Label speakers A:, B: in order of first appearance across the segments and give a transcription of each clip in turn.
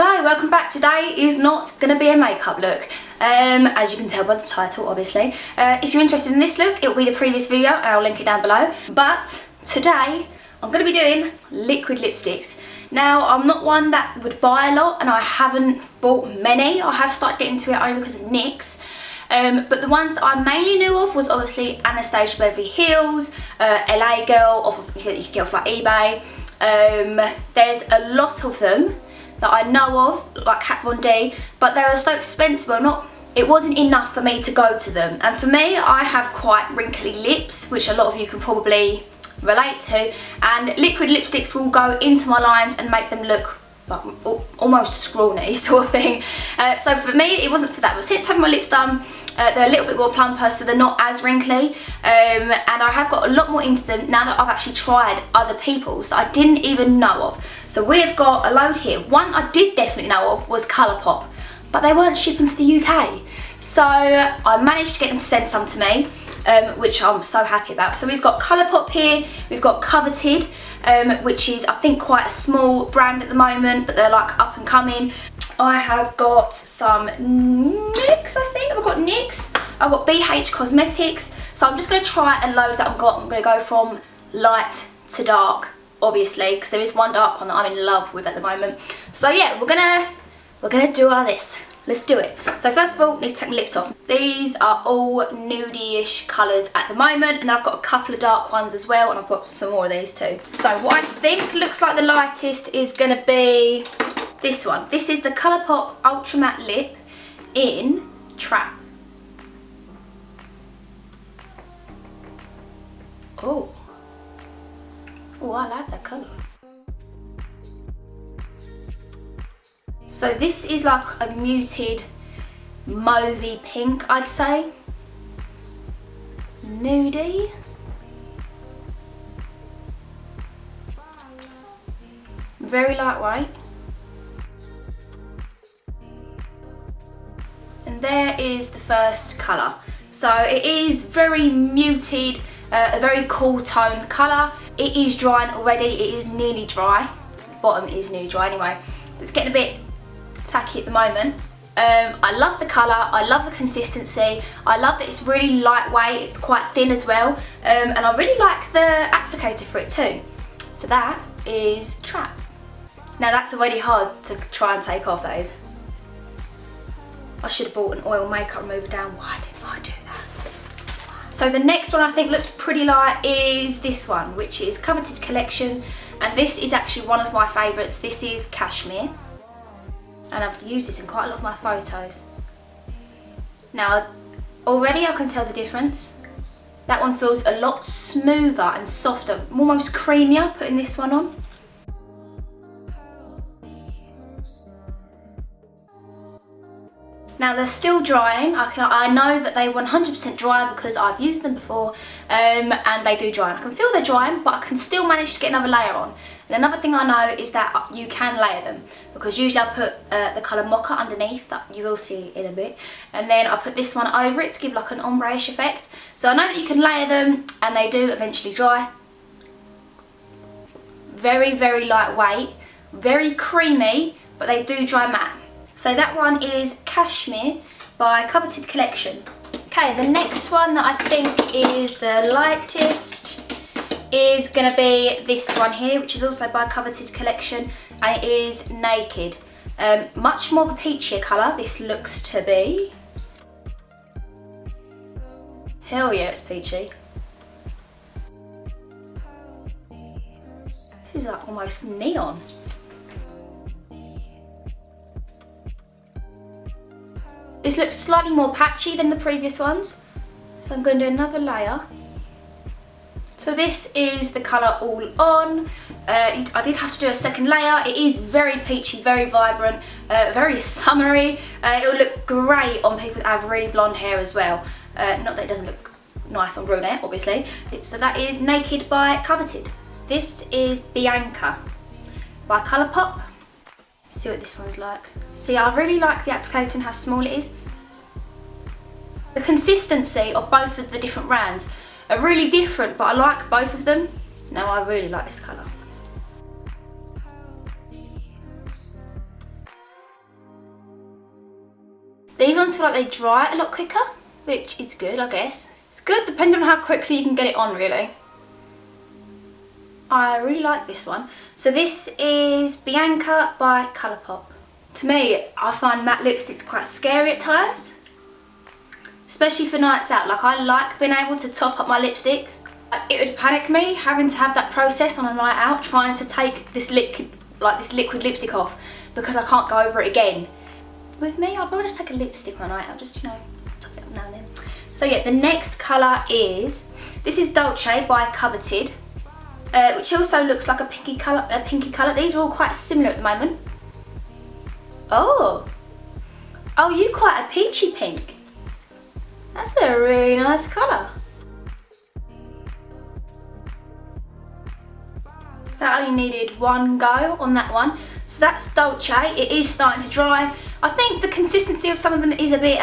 A: Hello, welcome back. Today is not going to be a makeup look, as you can tell by the title obviously. If you're interested in this look, it will be the previous video and I'll link it down below. But today I'm going to be doing liquid lipsticks. Now I'm not one that would buy a lot and I haven't bought many. I have started getting into it only because of NYX. But the ones that I mainly knew of was obviously Anastasia Beverly Hills, LA Girl, you can get off like eBay. There's a lot of them that I know of, like Kat Von D, but they were so expensive. Well, it wasn't enough for me to go to them. And for me, I have quite wrinkly lips, which a lot of you can probably relate to. And liquid lipsticks will go into my lines and make them look like almost scrawny sort of thing. So for me, it wasn't for that. But since having my lips done, they're a little bit more plumper, so they're not as wrinkly. And I have got a lot more into them now that I've actually tried other people's that I didn't even know of. So we've got a load here. One I did definitely know of was Colourpop, but they weren't shipping to the UK. So I managed to get them to send some to me, which I'm so happy about. So we've got Colourpop here, we've got Coveted, which is I think quite a small brand at the moment, but they're like up and coming. I have got some NYX, I think. I've got NYX. I've got BH Cosmetics. So I'm just going to try a load that I've got. I'm going to go from light to dark, obviously, because there is one dark one that I'm in love with at the moment. So yeah, we're gonna do all this. Let's do it. So first of all, I need to take my lips off. These are all nudie-ish colours at the moment, and I've got a couple of dark ones as well, and I've got some more of these too. So what I think looks like the lightest is going to be this one. This is the Colourpop Ultra Matte Lip in Trap. Oh, I like that colour. So this is like a muted mauvey pink, I'd say. Nudie. Very lightweight. And there is the first colour. So it is very muted, a very cool tone colour. It is drying already, it is nearly dry. The bottom is nearly dry anyway. So it's getting a bit tacky at the moment. I love the colour, I love the consistency, I love that it's really lightweight, it's quite thin as well, and I really like the applicator for it too. So that is Trap. Now that's already hard to try and take off, that is. I should have bought an oil makeup remover down. Why didn't I do that? So the next one I think looks pretty light is this one, which is Coveted Collection, and this is actually one of my favourites. This is CASHMERE, and I've used this in quite a lot of my photos. Now already I can tell the difference. That one feels a lot smoother and softer, almost creamier putting this one on. Now they're still drying. I know that they 100% dry because I've used them before, and they do dry. I can feel they're drying, but I can still manage to get another layer on. And another thing I know is that you can layer them, because usually I put the colour MOCHA underneath, that you will see in a bit, and then I put this one over it to give like an ombre-ish effect. So I know that you can layer them, and they do eventually dry. Very, very lightweight, very creamy, but they do dry matte. So that one is CASHMERE by Coveted Collection. Okay, the next one that I think is the lightest is going to be this one here, which is also by Coveted Collection, and it is Naked. Much more of a peachier colour, this looks to be. Hell yeah, it's peachy. This is like almost neon. This looks slightly more patchy than the previous ones, so I'm going to do another layer. So this is the colour All On. I did have to do a second layer. It is very peachy, very vibrant, very summery. It will look great on people that have really blonde hair as well. Not that it doesn't look nice on brunette, obviously. So that is Naked by Coveted. This is Bianca by Colourpop. See what this one's like. See, I really like the applicator and how small it is. The consistency of both of the different brands are really different, but I like both of them. Now I really like this colour. These ones feel like they dry a lot quicker, which is good, I guess. It's good depending on how quickly you can get it on, really. I really like this one. So this is Bianca by Colourpop. To me, I find matte lipsticks quite scary at times, especially for nights out. Like, I like being able to top up my lipsticks. It would panic me having to have that process on a night out, trying to take this liquid lipstick off, because I can't go over it again. With me, I'd rather just take a lipstick on a night out, just, you know, top it up now and then. So yeah, the next colour is, this is DULCE by Coveted, which also looks like a pinky colour. These are all quite similar at the moment. Oh, you quite a peachy pink. That's a really nice colour. That only needed one go on that one. So that's DULCE. It is starting to dry. I think the consistency of some of them is a bit,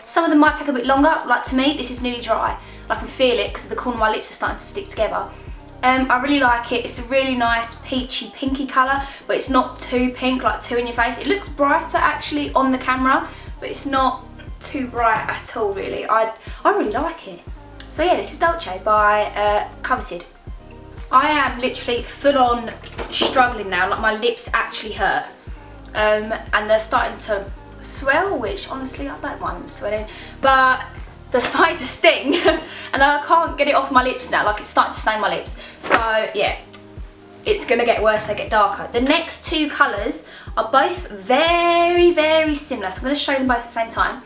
A: some of them might take a bit longer. Like, to me, this is nearly dry. I can feel it because the corner of my lips are starting to stick together. I really like it. It's a really nice peachy pinky colour, but it's not too pink, like too in your face. It looks brighter actually on the camera, but it's not too bright at all really. I really like it. So yeah, this is DULCE by Coveted. I am literally full on struggling now, like my lips actually hurt. And they're starting to swell, which honestly I don't mind them swelling, but they're starting to sting and I can't get it off my lips now. Like, it's starting to stain my lips. So yeah, it's gonna get worse as they get darker. The next two colours are both very, very similar, so I'm gonna show them both at the same time.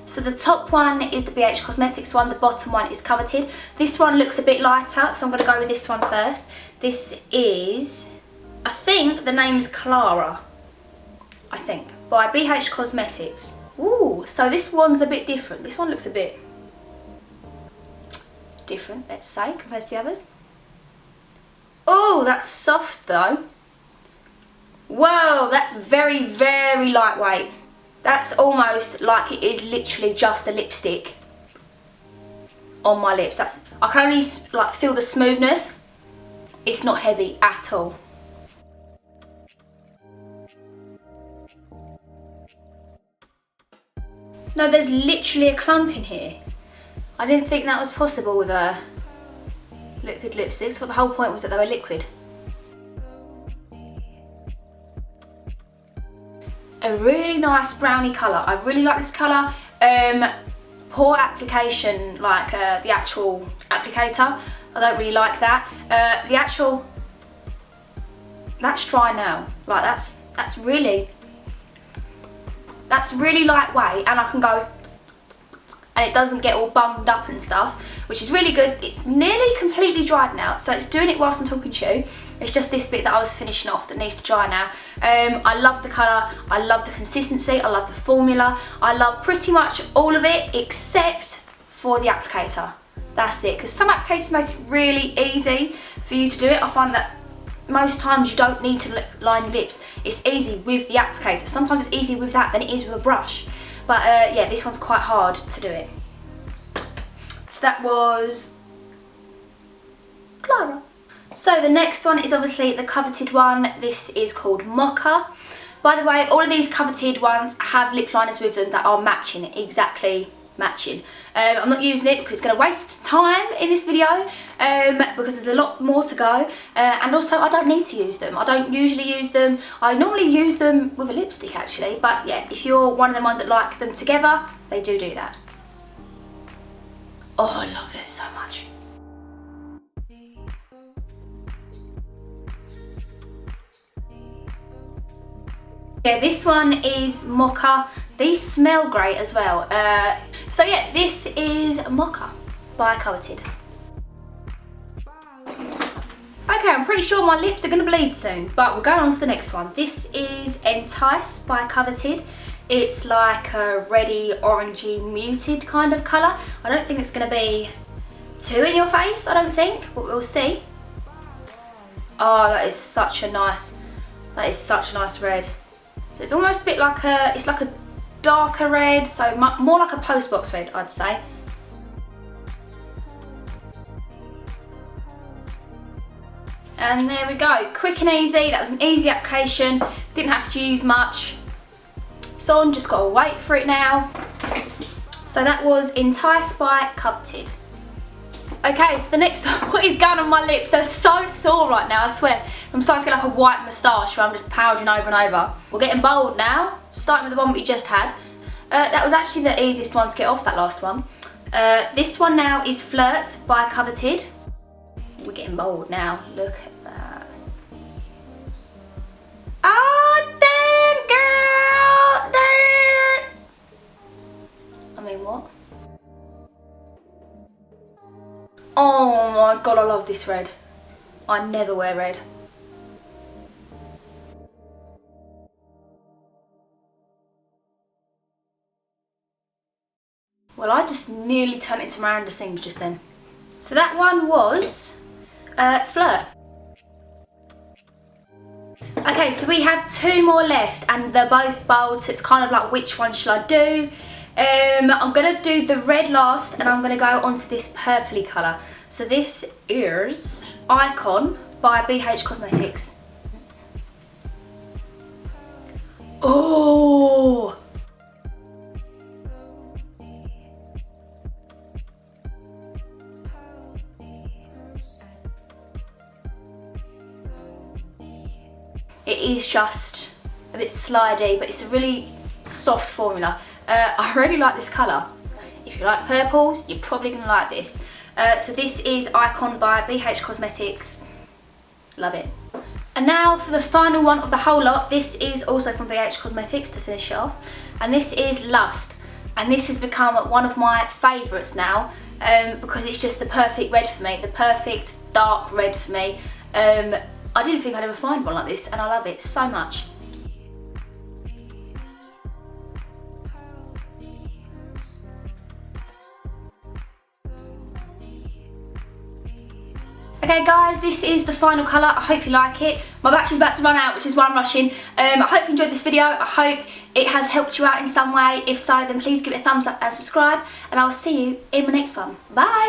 A: So the top one is the BH Cosmetics one, the bottom one is Coveted. This one looks a bit lighter, so I'm gonna go with this one first. This is, I think the name's CLARA, I think, by BH Cosmetics. Ooh, so this one's a bit different. This one looks a bit different, let's say, compared to the others. Oh, that's soft though. Whoa, that's very, very lightweight. That's almost like it is literally just a lipstick on my lips. I can only like feel the smoothness. It's not heavy at all. No, there's literally a clump in here. I didn't think that was possible with liquid lipsticks, but the whole point was that they were liquid. A really nice brownie colour. I really like this colour. Poor application, like the actual applicator. I don't really like that. That's dry now. Like, that's really lightweight, and I can go, and it doesn't get all bunged up and stuff, which is really good. It's nearly completely dried now, so it's doing it whilst I'm talking to you. It's just this bit that I was finishing off that needs to dry now. I love the colour, I love the consistency, I love the formula, I love pretty much all of it except for the applicator. That's it, because some applicators make it really easy for you to do it. I find that most times you don't need to line your lips. It's easy with the applicator. Sometimes it's easier with that than it is with a brush. But yeah, this one's quite hard to do it. So that was CLARA. So the next one is obviously the Coveted one. This is called MOCHA. By the way, all of these Coveted ones have lip liners with them that are matching, exactly matching. I'm not using it because it's going to waste time in this video, because there's a lot more to go, and also I don't need to use them. I don't usually use them. I normally use them with a lipstick actually, but yeah, if you're one of the ones that like them together, they do that. Oh, I love it so much. Yeah, this one is MOCHA. These smell great as well. So yeah, this is MOCHA by Coveted. Okay, I'm pretty sure my lips are going to bleed soon, but we're going on to the next one. This is ENTICE by Coveted. It's like a reddy, orangey, muted kind of colour. I don't think it's going to be too in your face, I don't think, but we'll see. Oh, that is such a nice red. So it's almost a bit like it's like a darker red, so more like a postbox red, I'd say. And there we go, quick and easy. That was an easy application, didn't have to use much. It's on, just gotta wait for it now. So that was ENTICE by Coveted. Okay, so the next one, what is going on my lips? They're so sore right now, I swear. I'm starting to get like a white moustache where I'm just powdering over and over. We're getting bold now, starting with the one we just had. That was actually the easiest one to get off, that last one. This one now is FLIRT by Coveted. We're getting bold now, look at that. Oh, damn, girl, damn. I mean, what? Oh my god, I love this red. I never wear red. Well, I just nearly turned into Miranda Sings just then. So that one was FLIRT. Okay, so we have 2 more left and they're both bold, so it's kind of like which one shall I do? I'm going to do the red last and I'm going to go on to this purpley colour. So this is Icon by BH Cosmetics. Oh! It is just a bit slidey, but it's a really soft formula. I really like this colour. If you like purples, you're probably going to like this. So this is Icon by BH Cosmetics. Love it. And now for the final one of the whole lot. This is also from BH Cosmetics to finish it off. And this is Lust. And this has become one of my favourites now because it's just the perfect red for me. The perfect dark red for me. I didn't think I'd ever find one like this and I love it so much. Okay guys, this is the final colour. I hope you like it. My battery's about to run out, which is why I'm rushing. I hope you enjoyed this video. I hope it has helped you out in some way. If so, then please give it a thumbs up and subscribe. And I will see you in my next one. Bye!